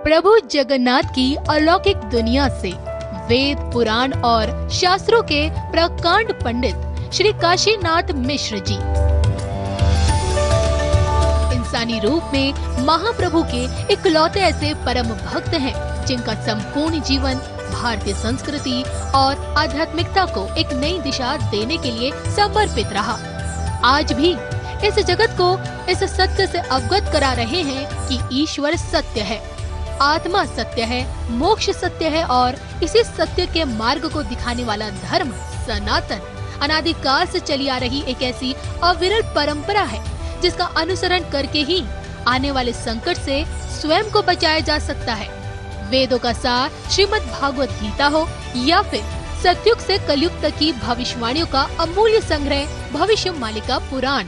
प्रभु जगन्नाथ की अलौकिक दुनिया से वेद पुराण और शास्त्रों के प्रकांड पंडित श्री काशीनाथ मिश्र जी इंसानी रूप में महाप्रभु के इकलौते ऐसे परम भक्त हैं जिनका संपूर्ण जीवन भारतीय संस्कृति और आध्यात्मिकता को एक नई दिशा देने के लिए समर्पित रहा। आज भी इस जगत को इस सत्य से अवगत करा रहे हैं कि ईश्वर सत्य है, आत्मा सत्य है, मोक्ष सत्य है और इसी सत्य के मार्ग को दिखाने वाला धर्म सनातन अनादिकाल से चली आ रही एक ऐसी अविरल परंपरा है जिसका अनुसरण करके ही आने वाले संकट से स्वयं को बचाया जा सकता है। वेदों का सार श्रीमद् भागवत गीता हो या फिर सतयुग से कलयुग तक की भविष्यवाणियों का अमूल्य संग्रह भविष्य मालिका पुराण,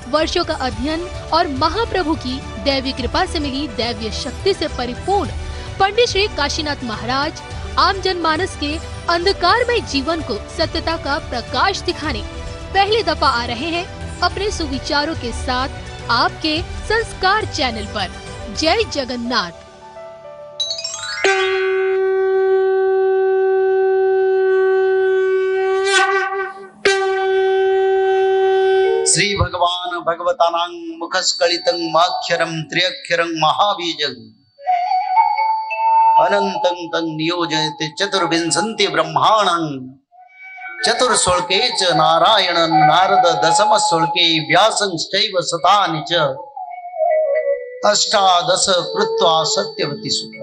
वर्षों का अध्ययन और महाप्रभु की दैवीय कृपा से मिली दैवीय शक्ति से परिपूर्ण पंडित श्री काशीनाथ महाराज आम जनमानस के अंधकारमय जीवन को सत्यता का प्रकाश दिखाने पहली दफा आ रहे हैं अपने सुविचारों के साथ आपके संस्कार चैनल पर। जय जगन्नाथ। श्री भगवान भगवतानां मुखस्कलितं माक्षरं त्र्यक्षरं महाबीजं अनंतं तं नियोजयते चतुर्विंशति ब्रह्माणं चतुर्श्लोके च नारायणं नारद दशमश्लोके व्यासं चैव शतानि च अष्टादश कृत्वा सत्यवती सुत।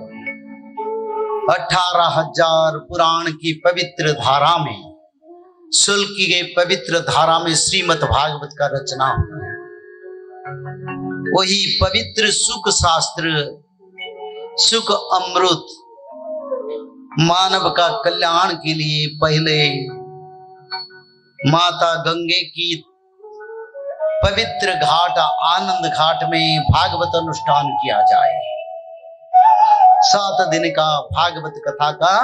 18,000 पुराण की पवित्र धारा में शुल्क के पवित्र धारा में श्रीमद् भागवत का रचना हुआ है। वही पवित्र सुख शास्त्र सुख अमृत मानव का कल्याण के लिए पहले माता गंगे की पवित्र घाट आनंद घाट में भागवत अनुष्ठान किया जाए। 7 दिन का भागवत कथा का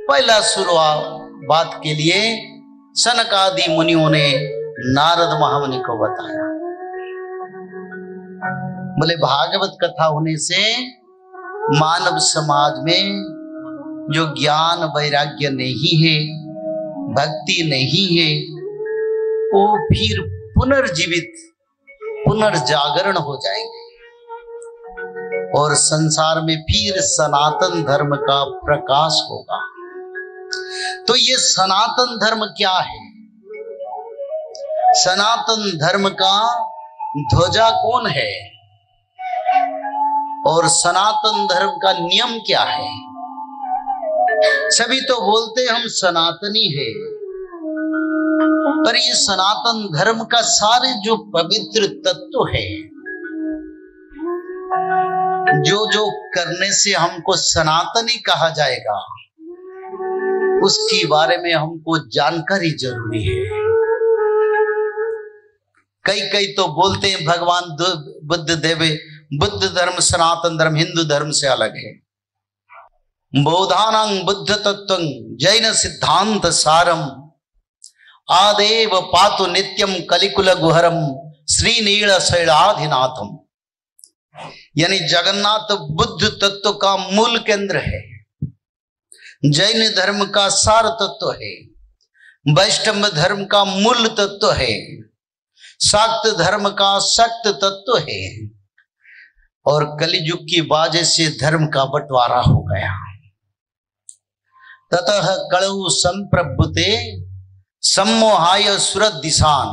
पहला शुरुआत के लिए सनकादि मुनियों ने नारद महामुनि को बताया। बोले भागवत कथा होने से मानव समाज में जो ज्ञान वैराग्य नहीं है, भक्ति नहीं है, वो फिर पुनर्जीवित पुनर्जागरण हो जाएंगे और संसार में फिर सनातन धर्म का प्रकाश होगा। तो ये सनातन धर्म क्या है? सनातन धर्म का ध्वजा कौन है और सनातन धर्म का नियम क्या है? सभी तो बोलते हम सनातनी है, पर ये सनातन धर्म का सारे जो पवित्र तत्व है, जो करने से हमको सनातनी कहा जाएगा, उसके बारे में हमको जानकारी जरूरी है। कई तो बोलते हैं भगवान बुद्ध देवे बुद्ध धर्म सनातन धर्म हिंदू धर्म से अलग है। बौद्धानां बुद्ध तत्वं जैन सिद्धांत सारम आदेव पातु नित्यम कलिकुल गुहरम श्रीनील शैलाधिनाथम। यानी जगन्नाथ बुद्ध तत्व का मूल केंद्र है, जैन धर्म का सार तत्व है, वैष्णव धर्म का मूल तत्व है, शाक्त धर्म का शक्त तत्व है और कलियुग की वजह से धर्म का बंटवारा हो गया। ततः कलौ संप्रभुते सम्मोहाय सुरत दिशान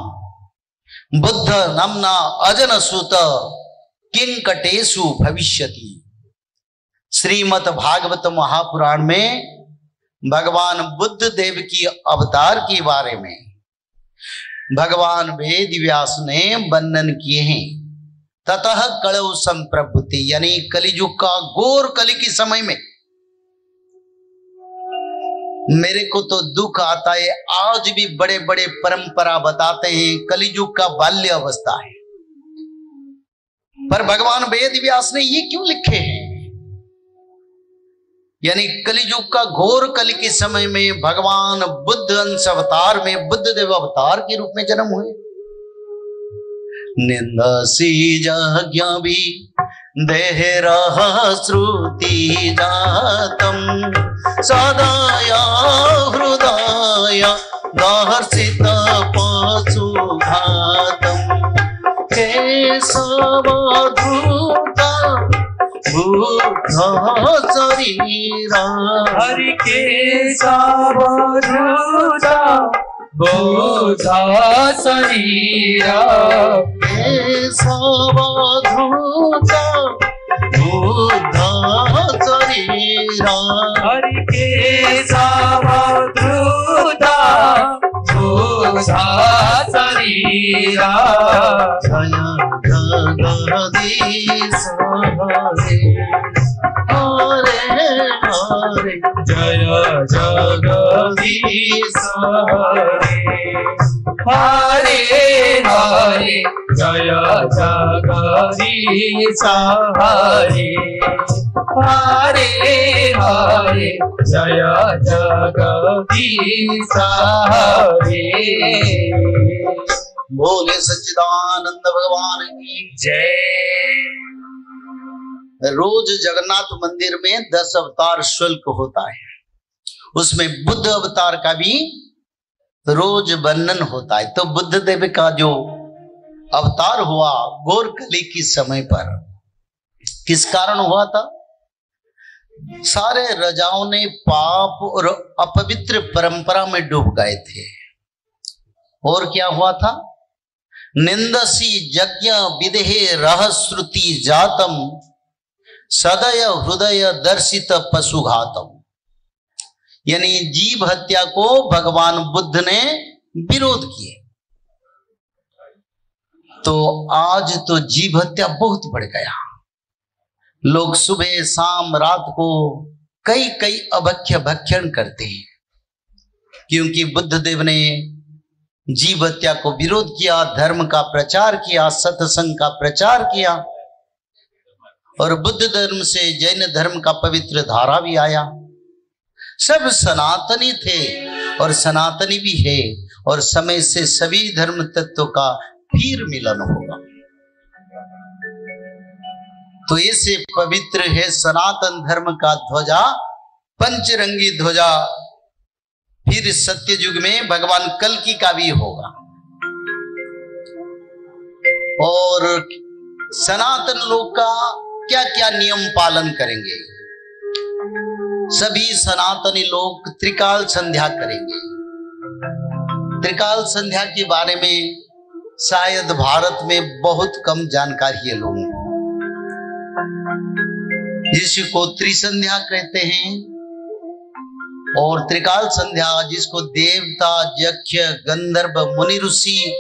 बुद्ध नमना अजन सुत किंकटेशु भविष्यति। श्रीमद् भागवत महापुराण में भगवान बुद्ध देव की अवतार के बारे में भगवान वेद व्यास ने वर्णन किए हैं। ततः कलौ संप्रभुते यानी कलियुग का घोर कलि के समय में मेरे को तो दुख आता है। आज भी बड़े बड़े परंपरा बताते हैं कलियुग का बाल्य अवस्था है, पर भगवान वेद व्यास ने ये क्यों लिखे हैं? यानी कलियुग का घोर कलि के समय में भगवान बुद्ध अंश अवतार में बुद्ध देव अवतार के रूप में जन्म हुए। निंदा सी जज्ञा भी देहरः श्रुति जातं सदया हृदय दर्शित पशुघातं केशवधृत बुद्ध शरीरा हरि केशवधृत बुद्ध शरीरा केशवधृत बुद्ध शरीरा हरि केशवधृत बुद्ध शरीरा जय जगदीश हरे हरे जय जगदीश हरे हरे हरे जय जगदीश हरे हरे हरे जय जगदीश हरे। बोले सच्चिदानंद भगवान की जय। रोज जगन्नाथ मंदिर में 10 अवतार शुल्क होता है, उसमें बुद्ध अवतार का भी रोज वर्णन होता है। तो बुद्ध देव का जो अवतार हुआ घोर कली की समय पर, किस कारण हुआ था? सारे राजाओं ने पाप और अपवित्र परंपरा में डूब गए थे। और क्या हुआ था? निंदसी यज्ञ विदेहे रह श्रुति जातम सदय हृदय दर्शित पशुघातम, यानी जीव हत्या को भगवान बुद्ध ने विरोध किए। तो आज तो जीव हत्या बहुत बढ़ गया। लोग सुबह शाम रात को कई कई अभक्ष्य भक्षण करते हैं, क्योंकि बुद्ध देव ने जीव हत्या को विरोध किया, धर्म का प्रचार किया, सत्संग का प्रचार किया। और बुद्ध धर्म से जैन धर्म का पवित्र धारा भी आया। सब सनातनी थे और सनातनी भी है, और समय से सभी धर्म तत्वों का फिर मिलन होगा। तो ऐसे पवित्र है सनातन धर्म का ध्वजा, पंचरंगी ध्वजा। फिर सत्य युग में भगवान कल्कि का भी होगा। और सनातन लोग का क्या क्या नियम पालन करेंगे? सभी सनातनी लोग त्रिकाल संध्या करेंगे। त्रिकाल संध्या के बारे में शायद भारत में बहुत कम जानकारी है लोगों को, जिसको त्रिसंध्या कहते हैं। और त्रिकाल संध्या जिसको देवता, यक्ष, गंधर्व, मुनि, ऋषि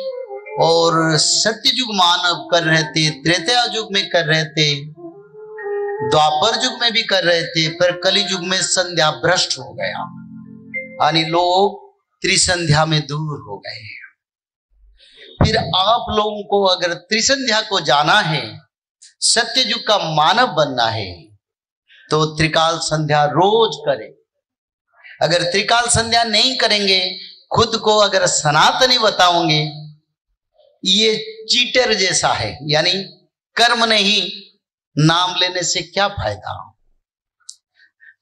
और सत्ययुग मानव कर रहे थे, त्रेता युग में कर रहे थे, द्वापर युग में भी कर रहे थे, पर कली युग में संध्या भ्रष्ट हो गया, यानी लोग त्रिसंध्या में दूर हो गए। फिर आप लोगों को अगर त्रिसंध्या को जाना है, सत्य युग का मानव बनना है, तो त्रिकाल संध्या रोज करें। अगर त्रिकाल संध्या नहीं करेंगे, खुद को अगर सनातनी बताओगे, ये चीटर जैसा है, यानी कर्म नहीं, नाम लेने से क्या फायदा।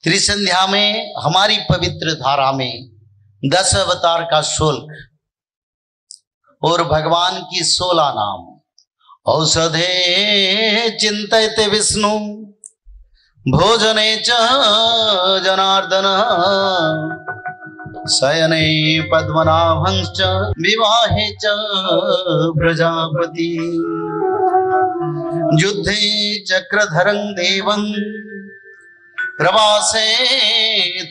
त्रिसंध्या में हमारी पवित्र धारा में 10 अवतार का शुल्क और भगवान की 16 नाम। औषधे चिंतयते विष्णु भोजने च जनार्दन शयने पद्मनाभंश्च विवाहे च प्रजापति युद्धे चक्रधरं देवं प्रवासे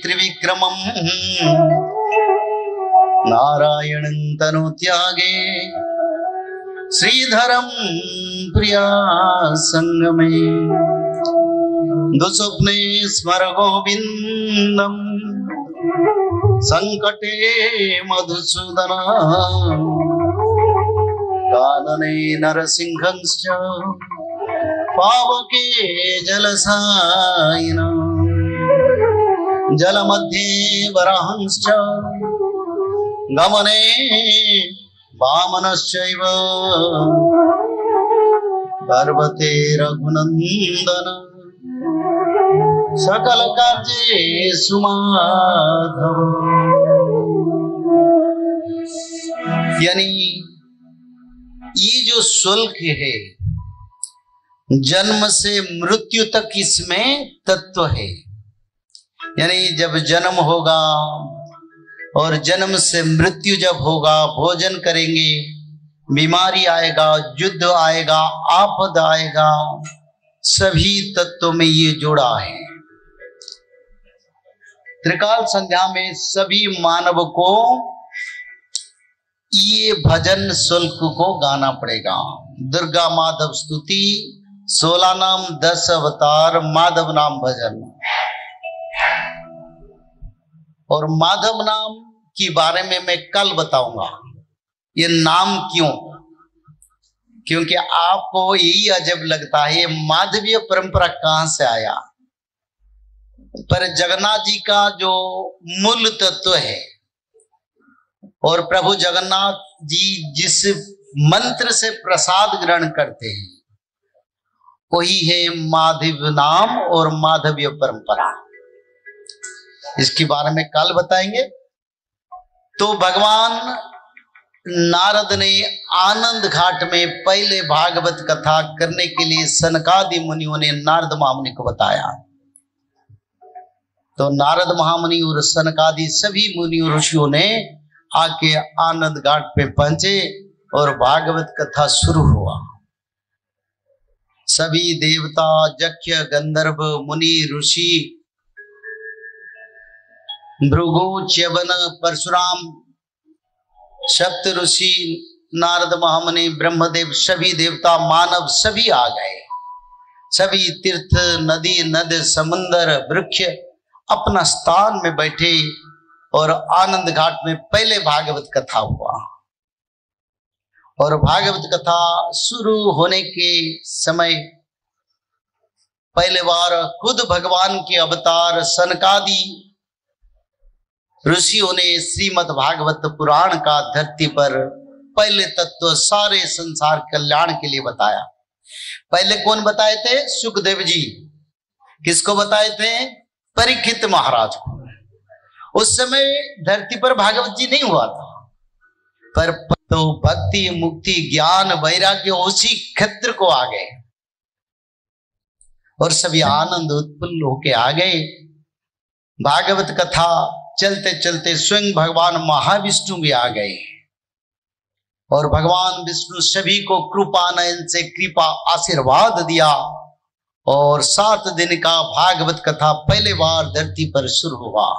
त्रिविक्रमं नारायणं तनुत्यागे श्रीधरं प्रिया संगमे दुस्वप्ने स्मर गोविंदम संकटे मधुसूदन कानने नरसिंहंश्च पावके जलसायिन जलमध्ये वराहंश्च गमने वामनश्चैव पर्वते रघुनंदन सकल कार्ये माधव। यानी ये जो शुल्क है जन्म से मृत्यु तक इसमें तत्व है। यानी जब जन्म होगा और जन्म से मृत्यु जब होगा, भोजन करेंगे, बीमारी आएगा, युद्ध आएगा, आपद आएगा, सभी तत्वों में ये जोड़ा है। त्रिकाल संध्या में सभी मानव को ये भजन शुल्क को गाना पड़ेगा। दुर्गा माधव स्तुति, 16 नाम 10 अवतार, माधव नाम भजन। और माधव नाम के बारे में मैं कल बताऊंगा ये नाम क्यों, क्योंकि आपको यही अजब लगता है ये माधवीय परंपरा कहां से आया। पर जगन्नाथ जी का जो मूल तत्व है और प्रभु जगन्नाथ जी जिस मंत्र से प्रसाद ग्रहण करते हैं वही है माधव नाम और माधवीय परंपरा। इसके बारे में कल बताएंगे। तो भगवान नारद ने आनंद घाट में पहले भागवत कथा करने के लिए सनकादि मुनियों ने नारद महामुनि को बताया। तो नारद महामुनि और सनकादि सभी मुनि ऋषियों ने आके आनंद घाट पे पहुंचे और भागवत कथा शुरू हुआ। सभी देवता, यक्ष, गंधर्व, मुनि, ऋषि, भृगु, च्यवन, परशुराम, सप्त ऋषि, नारद महामुनि, ब्रह्मदेव, सभी देवता, मानव सभी आ गए। सभी तीर्थ, नदी, नद, समुंदर, वृक्ष अपना स्थान में बैठे और आनंद घाट में पहले भागवत कथा हुआ। और भागवत कथा शुरू होने के समय पहले बार खुद भगवान के अवतार सनकादि ऋषियों ने श्रीमद् भागवत पुराण का धरती पर पहले तत्व सारे संसार कल्याण के लिए बताया। पहले कौन बताए थे? सुखदेव जी। किसको बताए थे? परीक्षित महाराज को। उस समय धरती पर भागवत जी नहीं हुआ था, पर तो भक्ति, मुक्ति, ज्ञान, वैराग्य उसी क्षेत्र को आ गए और सभी आनंद उत्पन्न होके आ गए। भागवत कथा चलते चलते स्वयं भगवान महाविष्णु भी आ गए और भगवान विष्णु सभी को कृपा नयन से कृपा आशीर्वाद दिया और 7 दिन का भागवत कथा पहले बार धरती पर शुरू हुआ।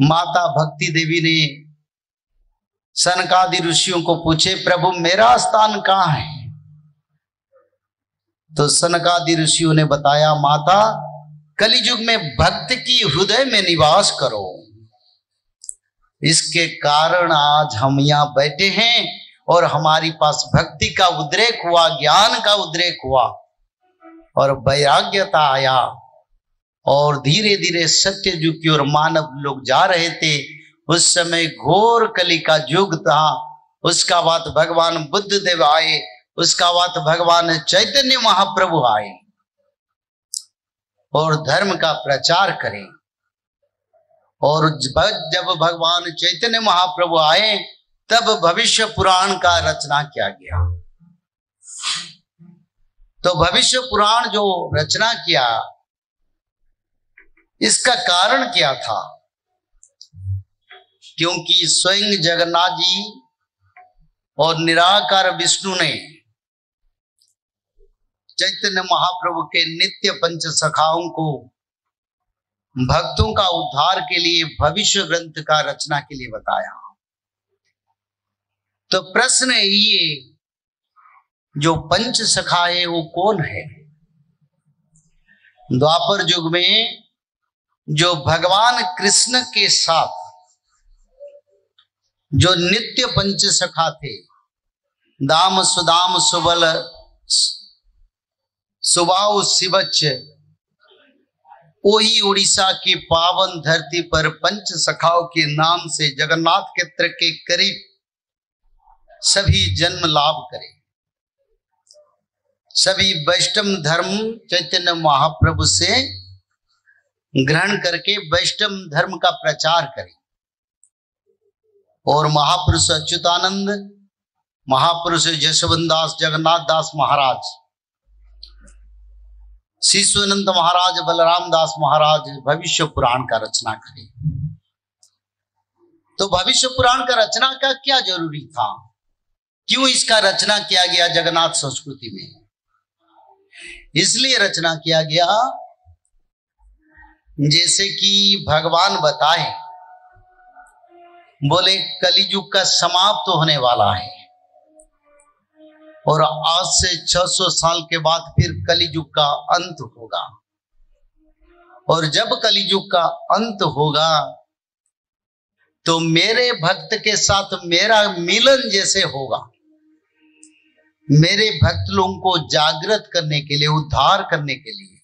माता भक्ति देवी ने सनकादि ऋषियों को पूछे, प्रभु मेरा स्थान कहाँ है? तो सनकादि ऋषियों ने बताया, माता कलियुग में भक्त की हृदय में निवास करो। इसके कारण आज हम यहाँ बैठे हैं और हमारी पास भक्ति का उद्रेक हुआ, ज्ञान का उद्रेक हुआ और वैराग्यता आया और धीरे धीरे सत्य युग की ओर मानव लोग जा रहे थे। उस समय घोर कली का युग था। उसका बाद भगवान बुद्ध देव आए, उसका बाद भगवान चैतन्य महाप्रभु आए और धर्म का प्रचार करें। और जब भगवान चैतन्य महाप्रभु आए तब भविष्य पुराण का रचना किया गया। तो भविष्य पुराण जो रचना किया, इसका कारण क्या था? क्योंकि स्वयं जगन्नाथ जी और निराकार विष्णु ने चैतन्य महाप्रभु के नित्य पंच सखाओं को भक्तों का उद्धार के लिए भविष्य ग्रंथ का रचना के लिए बताया। तो प्रश्न ये, जो पंच सखा है वो कौन है? द्वापर युग में जो भगवान कृष्ण के साथ जो नित्य पंच सखा थे, दाम, सुदाम, सुबल, सुबाहु, शिवच, वही उड़ीसा की पावन धरती पर पंच सखाओं के नाम से जगन्नाथ क्षेत्र के करीब सभी जन्म लाभ करें। सभी वैष्णव धर्म चैतन्य महाप्रभु से ग्रहण करके वैष्णव धर्म का प्रचार करें। और महापुरुष अच्युतानंद, महापुरुष जशवंत दास, जगन्नाथ दास महाराज, शिशुअनंत महाराज, बलराम दास महाराज भविष्य पुराण का रचना करें। तो भविष्य पुराण का रचना का क्या जरूरी था? क्यों इसका रचना किया गया जगन्नाथ संस्कृति में? इसलिए रचना किया गया जैसे कि भगवान बताए, बोले कलियुग का समाप्त होने वाला है और आज से 600 साल के बाद फिर कलियुग का अंत होगा। और जब कलियुग का अंत होगा तो मेरे भक्त के साथ मेरा मिलन जैसे होगा। मेरे भक्त लोगों को जागृत करने के लिए, उद्धार करने के लिए,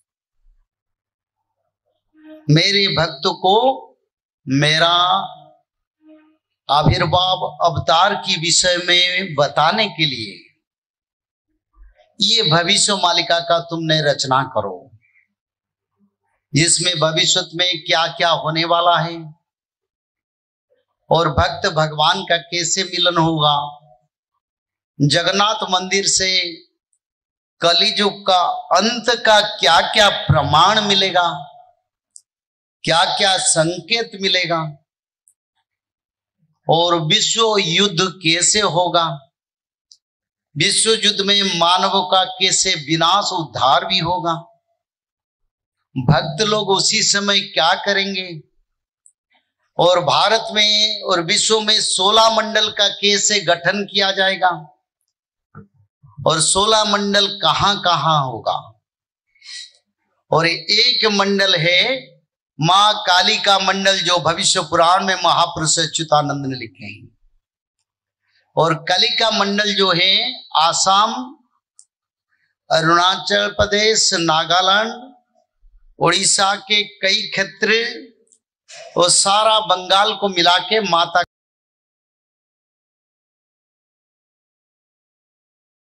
मेरे भक्त को मेरा आविर्भाव अवतार की विषय में बताने के लिए ये भविष्य मालिका का तुमने रचना करो, जिसमें भविष्य में क्या क्या होने वाला है और भक्त भगवान का कैसे मिलन होगा। जगन्नाथ मंदिर से कलियुग का अंत का क्या क्या प्रमाण मिलेगा, क्या क्या संकेत मिलेगा और विश्व युद्ध कैसे होगा, विश्व युद्ध में मानव का कैसे विनाश उद्धार भी होगा, भक्त लोग उसी समय क्या करेंगे और भारत में और विश्व में 16 मंडल का कैसे गठन किया जाएगा और 16 मंडल कहां कहां होगा। और एक मंडल है मां काली का मंडल, जो भविष्य पुराण में महापुरुष अच्युतानंद ने लिखे हैं। और कलिका मंडल जो है आसाम, अरुणाचल प्रदेश, नागालैंड, उड़ीसा के कई क्षेत्र और सारा बंगाल को मिला के माता